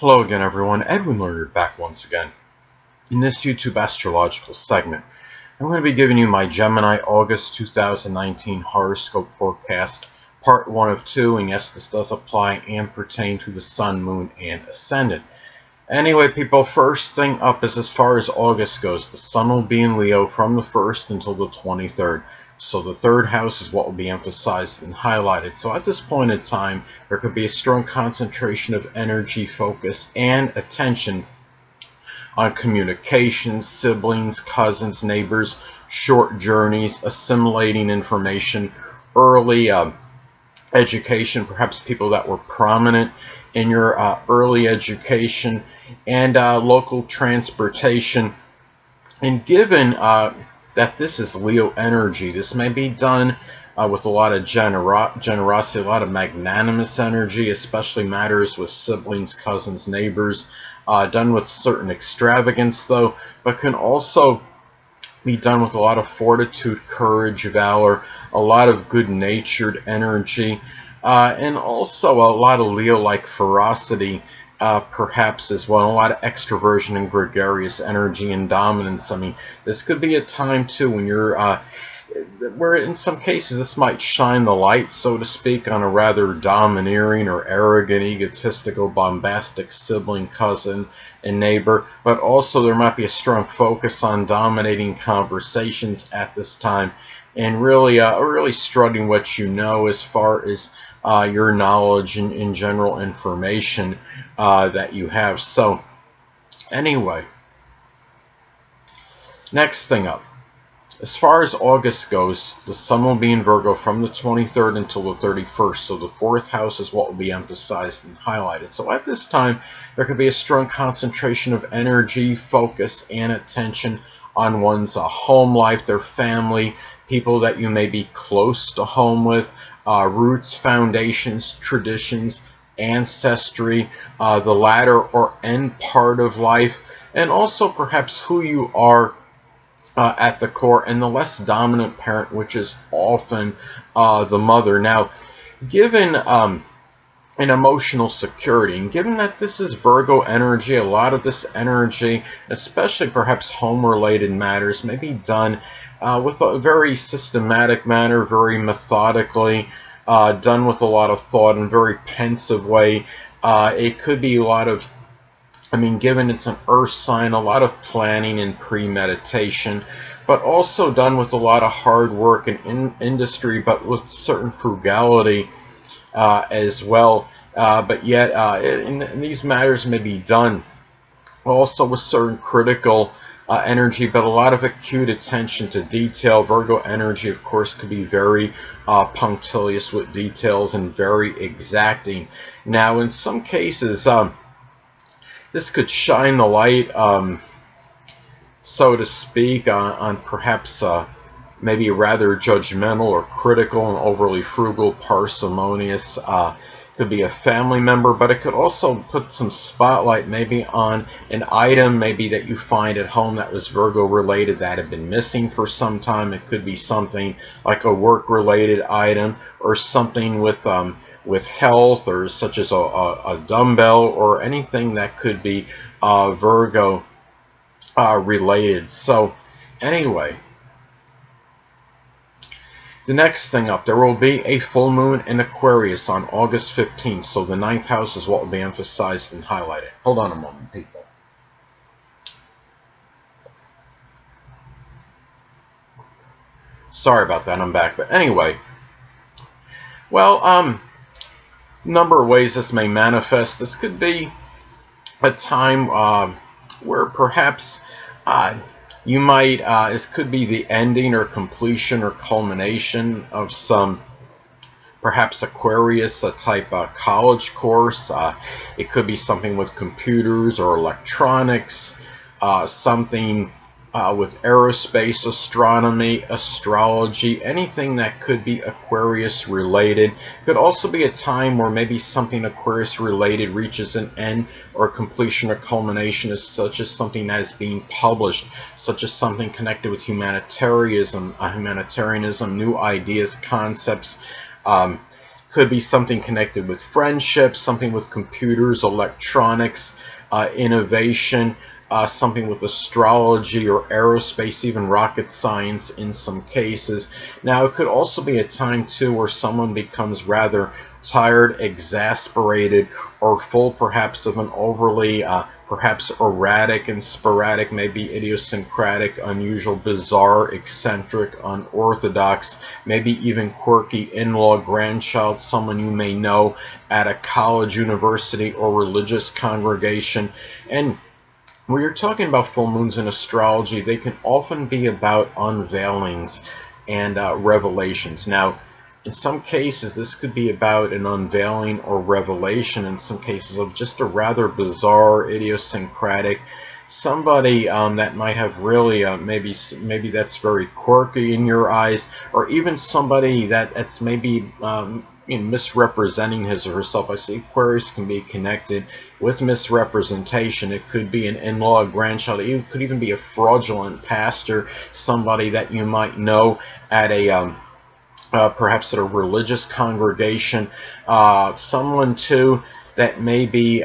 Hello again, everyone. Edwin Learnard back once again. In this YouTube astrological segment, I'm going to be giving you my Gemini August 2019 horoscope forecast, part 1 of 2, and yes, this does apply and pertain to the Sun, Moon, and Ascendant. Anyway, people, first thing up is as far as August goes, the Sun will be in Leo from the 1st until the 23rd. So the third house is what will be emphasized and highlighted. So at this point in time, there could be a strong concentration of energy, focus, and attention on communication, siblings, cousins, neighbors, short journeys, assimilating information, early education, perhaps people that were prominent in your early education, and local transportation. And given that this is Leo energy, this may be done with a lot of generosity, a lot of magnanimous energy, especially matters with siblings, cousins, neighbors, done with certain extravagance though, but can also be done with a lot of fortitude, courage, valor, a lot of good-natured energy, and also a lot of Leo-like ferocity, perhaps as well, a lot of extroversion and gregarious energy and dominance. I mean, this could be a time too when you're where in some cases this might shine the light, so to speak, on a rather domineering or arrogant, egotistical, bombastic sibling, cousin, and neighbor, but also there might be a strong focus on dominating conversations at this time and really strutting what you know as far as your knowledge and in general information that you have. So anyway, next thing up. As far as August goes, the Sun will be in Virgo from the 23rd until the 31st, so the fourth house is what will be emphasized and highlighted. So at this time, there could be a strong concentration of energy, focus, and attention on one's home life, their family, people that you may be close to home with, roots, foundations, traditions, ancestry, the latter or end part of life, and also perhaps who you are at the core, and the less dominant parent, which is often the mother. Now, given an emotional security, and given that this is Virgo energy, a lot of this energy, especially perhaps home-related matters, may be done with a very systematic manner, very methodically, done with a lot of thought and very pensive way. It could be a lot of, given it's an earth sign, a lot of planning and premeditation, but also done with a lot of hard work and industry, but with certain frugality as well. But yet, in these matters may be done also with certain critical energy, but a lot of acute attention to detail. Virgo energy, of course, could be very punctilious with details and very exacting. Now, in some cases, this could shine the light, so to speak, on perhaps maybe rather judgmental or critical and overly frugal, parsimonious. Could be a family member, but it could also put some spotlight maybe on an item maybe that you find at home that was Virgo related that had been missing for some time. It could be something like a work related item or something with health, or such as a dumbbell or anything that could be Virgo related. So anyway, the next thing up, there will be a full moon in Aquarius on August 15th. So the ninth house is what will be emphasized and highlighted. Hold on a moment, people. Sorry about that, I'm back. But anyway, well, number of ways this may manifest. This could be a time where perhaps you might, it could be the ending or completion or culmination of some perhaps Aquarius type college course. It could be something with computers or electronics, something with aerospace, astronomy, astrology, anything that could be Aquarius related. Could also be a time where maybe something Aquarius related reaches an end or completion or culmination, as such as something that is being published, such as something connected with humanitarianism, new ideas, concepts, Could be something connected with friendships, something with computers, electronics, innovation, something with astrology or aerospace, even rocket science in some cases. Now, it could also be a time, too, where someone becomes rather tired, exasperated, or full perhaps of an overly perhaps erratic and sporadic, maybe idiosyncratic, unusual, bizarre, eccentric, unorthodox, maybe even quirky in-law grandchild, someone you may know at a college, university, or religious congregation. And when you're talking about full moons in astrology, they can often be about unveilings and revelations. Now, in some cases, this could be about an unveiling or revelation, in some cases, of just a rather bizarre, idiosyncratic, somebody that might have really, maybe that's very quirky in your eyes, or even somebody that's maybe misrepresenting his or herself. I see Aquarius can be connected with misrepresentation. It could be an in-law, a grandchild. It could even be a fraudulent pastor, somebody that you might know at a perhaps at a religious congregation, someone too that may be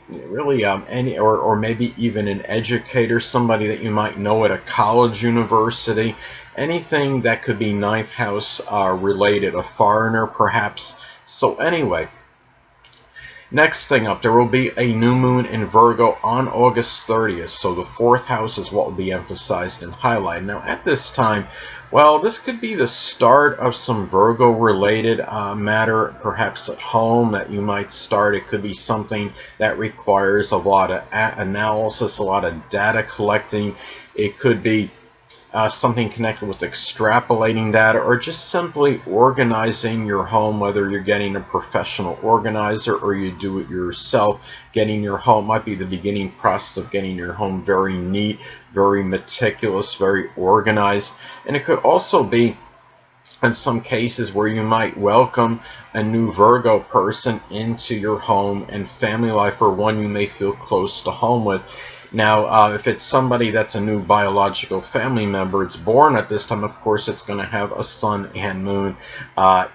really any, or maybe even an educator, somebody that you might know at a college, university, anything that could be ninth house related, a foreigner perhaps. So anyway, next thing up, there will be a new moon in Virgo on August 30th. So the fourth house is what will be emphasized and highlighted. Now at this time, well, this could be the start of some Virgo-related matter, perhaps at home that you might start. It could be something that requires a lot of analysis, a lot of data collecting. It could be something connected with extrapolating data, or just simply organizing your home, whether you're getting a professional organizer or you do it yourself. Getting your home might be the beginning process of getting your home very neat, very meticulous, very organized. And it could also be in some cases where you might welcome a new Virgo person into your home and family life, or one you may feel close to home with. Now, if it's somebody that's a new biological family member, it's born at this time, of course, it's going to have a sun and moon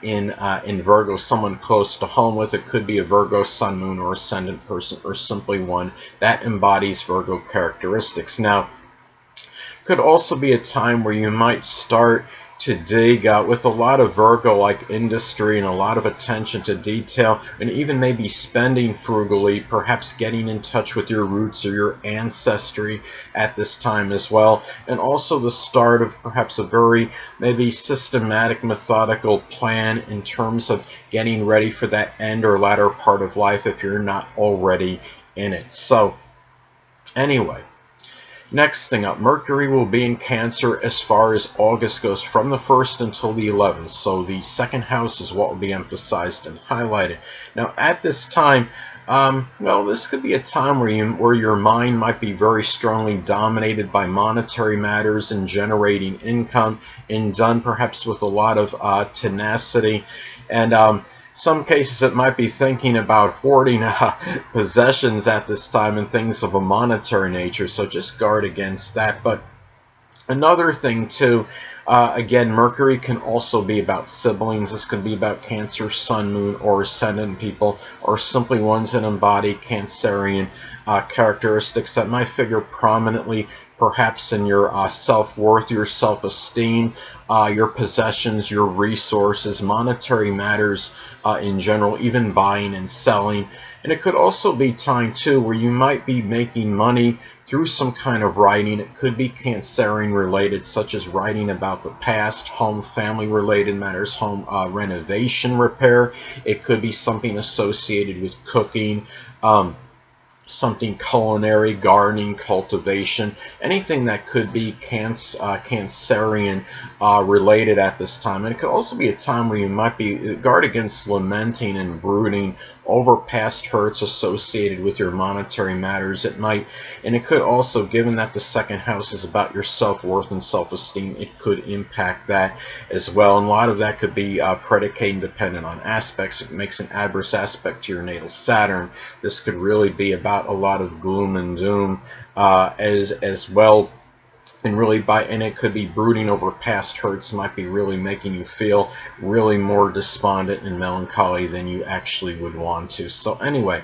in Virgo, someone close to home with. It could be a Virgo sun, moon, or ascendant person, or simply one that embodies Virgo characteristics. Now, could also be a time where you might start to dig with a lot of Virgo-like industry and a lot of attention to detail, and even maybe spending frugally, perhaps getting in touch with your roots or your ancestry at this time as well. And also the start of perhaps a very maybe systematic, methodical plan in terms of getting ready for that end or latter part of life if you're not already in it. So anyway, next thing up, Mercury will be in Cancer as far as August goes, from the 1st until the 11th. So the second house is what will be emphasized and highlighted. Now at this time, well, this could be a time where your mind might be very strongly dominated by monetary matters and generating income, and done perhaps with a lot of tenacity. And some cases it might be thinking about hoarding possessions at this time and things of a monetary nature, so just guard against that. But another thing too, again, Mercury can also be about siblings. This could be about Cancer, Sun, Moon, or Ascendant people, or simply ones that embody Cancerian characteristics that might figure prominently perhaps in your self-worth, your self-esteem, your possessions, your resources, monetary matters in general, even buying and selling. And it could also be time too where you might be making money through some kind of writing. It could be Cancerian related, such as writing about the past, home, family related matters, home renovation, repair. It could be something associated with cooking, something culinary, gardening, cultivation, anything that could be Cancerian related at this time. And it could also be a time where you might be guard against lamenting and brooding over past hurts associated with your monetary matters. It might, and it could also, given that the second house is about your self-worth and self-esteem, it could impact that as well. And a lot of that could be predicated and dependent on aspects. It makes an adverse aspect to your natal Saturn. This could really be about a lot of gloom and doom as well And really and it could be brooding over past hurts, might be really making you feel really more despondent and melancholy than you actually would want to. So anyway,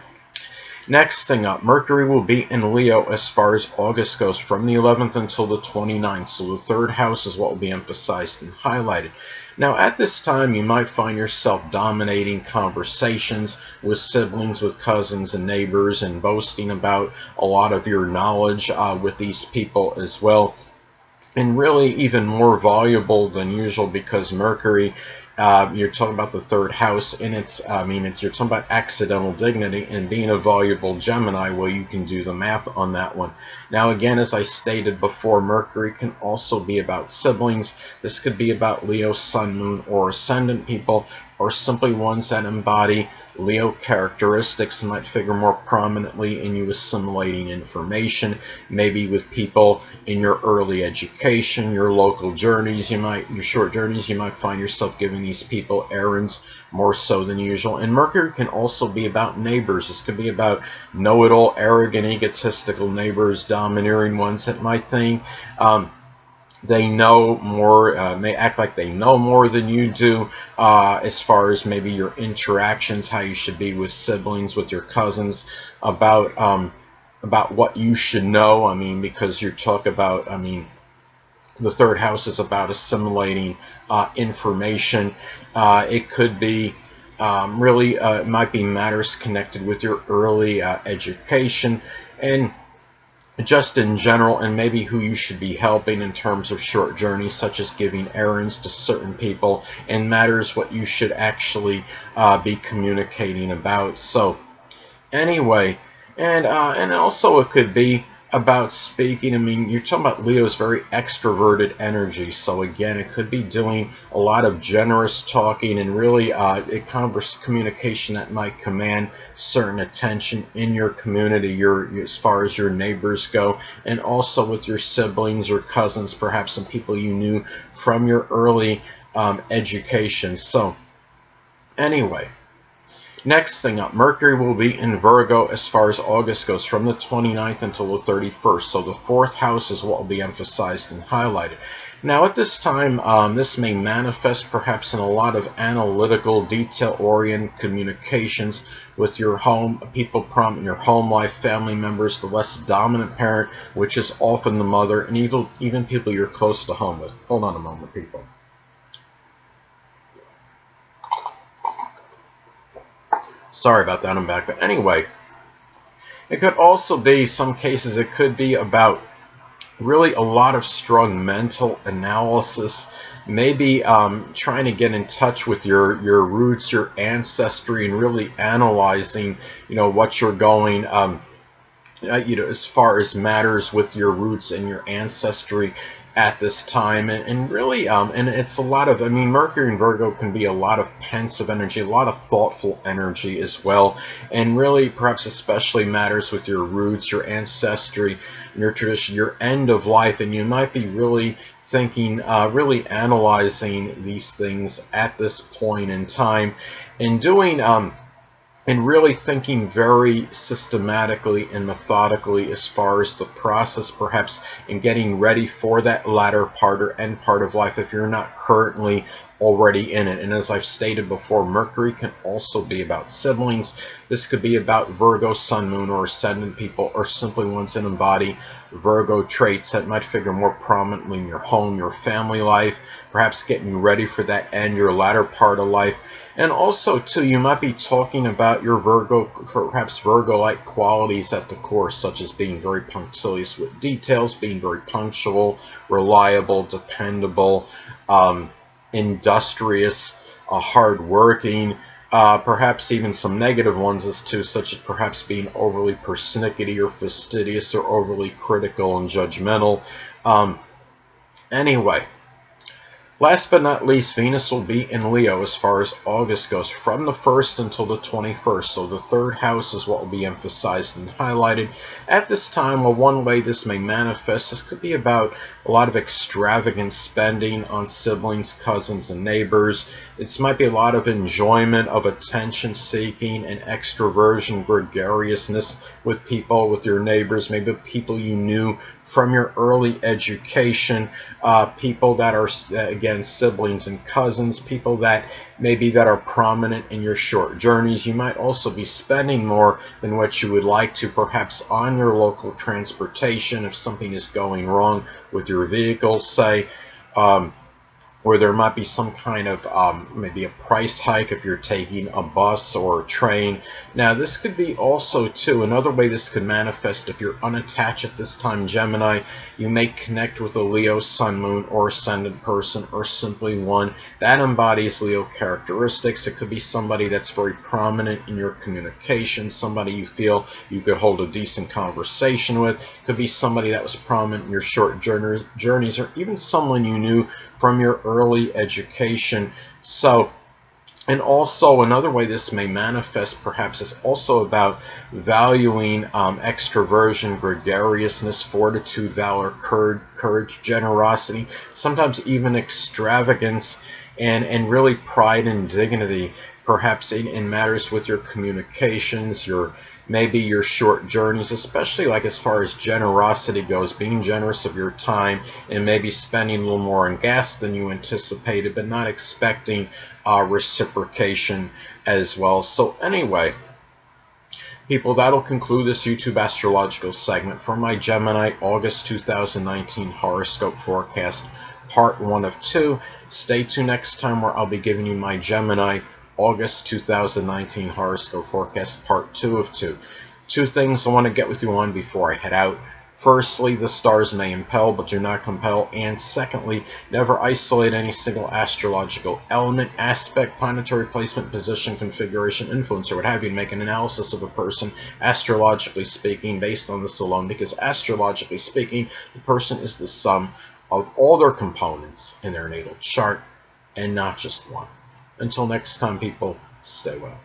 next thing up, Mercury will be in Leo as far as August goes from the 11th until the 29th. So the third house is what will be emphasized and highlighted. Now, at this time, you might find yourself dominating conversations with siblings, with cousins and neighbors, and boasting about a lot of your knowledge with these people as well. And really even more valuable than usual because Mercury, you're talking about the third house, and you're talking about accidental dignity, and being a valuable Gemini, well, you can do the math on that one. Now, again, as I stated before, Mercury can also be about siblings. This could be about Leo, Sun, Moon, or Ascendant people, or simply ones that embody Leo characteristics might figure more prominently in you assimilating information, maybe with people in your early education, your local journeys, your short journeys, you might find yourself giving these people errands more so than usual. And Mercury can also be about neighbors. This could be about know-it-all, arrogant, egotistical neighbors, domineering ones that might think they know more, may act like they know more than you do, as far as maybe your interactions, how you should be with siblings, with your cousins, about what you should know. I mean, because you talk about, the third house is about assimilating information. It could be really, it might be matters connected with your early education, and just in general, and maybe who you should be helping in terms of short journeys, such as giving errands to certain people, and matters what you should actually be communicating about. So anyway, and also it could be about speaking. I mean, you're talking about Leo's very extroverted energy, so again, it could be doing a lot of generous talking and really a communication that might command certain attention in your community, as far as your neighbors go, and also with your siblings or cousins, perhaps some people you knew from your early education. So anyway, next thing up, Mercury will be in Virgo as far as August goes from the 29th until the 31st. So the fourth house is what will be emphasized and highlighted. Now at this time, this may manifest perhaps in a lot of analytical, detail-oriented communications with your home, people prominent in your home life, family members, the less dominant parent, which is often the mother, and even people you're close to home with. Hold on a moment, people. Sorry about that, I'm back. But anyway, it could also be, some cases, it could be about really a lot of strong mental analysis, maybe trying to get in touch with your roots, your ancestry, and really analyzing, what you're going, as far as matters with your roots and your ancestry at this time, and really, and it's a lot of, Mercury in Virgo can be a lot of pensive energy, a lot of thoughtful energy as well, and really, perhaps especially matters with your roots, your ancestry, your tradition, your end of life, and you might be really thinking, really analyzing these things at this point in time, and doing, and really thinking very systematically and methodically as far as the process, perhaps, in getting ready for that latter part or end part of life if you're not currently already in it. And as I've stated before, Mercury can also be about siblings. This could be about Virgo, Sun, Moon, or Ascendant people, or simply ones that embody Virgo traits that might figure more prominently in your home, your family life, perhaps getting ready for that end, your latter part of life. And also, too, you might be talking about your Virgo, perhaps Virgo-like qualities at the core, such as being very punctilious with details, being very punctual, reliable, dependable, industrious, hardworking, perhaps even some negative ones as too, such as perhaps being overly persnickety or fastidious or overly critical and judgmental. Anyway, Last but not least, Venus will be in Leo as far as August goes, from the 1st until the 21st. So the third house is what will be emphasized and highlighted. At this time, well, one way this may manifest, this could be about a lot of extravagant spending on siblings, cousins, and neighbors. This might be a lot of enjoyment of attention seeking and extroversion, gregariousness with people, with your neighbors, maybe people you knew from your early education, people that are, again, siblings and cousins, people that maybe that are prominent in your short journeys. You might also be spending more than what you would like to, perhaps on your local transportation if something is going wrong with your vehicle, say. Where there might be some kind of maybe a price hike if you're taking a bus or a train. Now, this could be also, too, another way this could manifest if you're unattached at this time, Gemini. You may connect with a Leo sun, moon, or ascendant person, or simply one that embodies Leo characteristics. It could be somebody that's very prominent in your communication, somebody you feel you could hold a decent conversation with. It could be somebody that was prominent in your short journeys, or even someone you knew from your early education. So, and also another way this may manifest perhaps is also about valuing extroversion, gregariousness, fortitude, valor, courage, generosity, sometimes even extravagance, and really pride and dignity, perhaps in matters with your communications, maybe your short journeys, especially like as far as generosity goes, being generous of your time and maybe spending a little more on gas than you anticipated, but not expecting reciprocation as well. So anyway, people, that'll conclude this YouTube astrological segment for my Gemini August 2019 horoscope forecast, part 1 of 2. Stay tuned next time where I'll be giving you my Gemini August 2019 horoscope forecast, part 2 of 2. Two things I want to get with you on before I head out. Firstly, the stars may impel, but do not compel. And secondly, never isolate any single astrological element, aspect, planetary placement, position, configuration, influence, or what have you, and make an analysis of a person, astrologically speaking, based on this alone, because astrologically speaking, the person is the sum of all their components in their natal chart, and not just one. Until next time, people, stay well.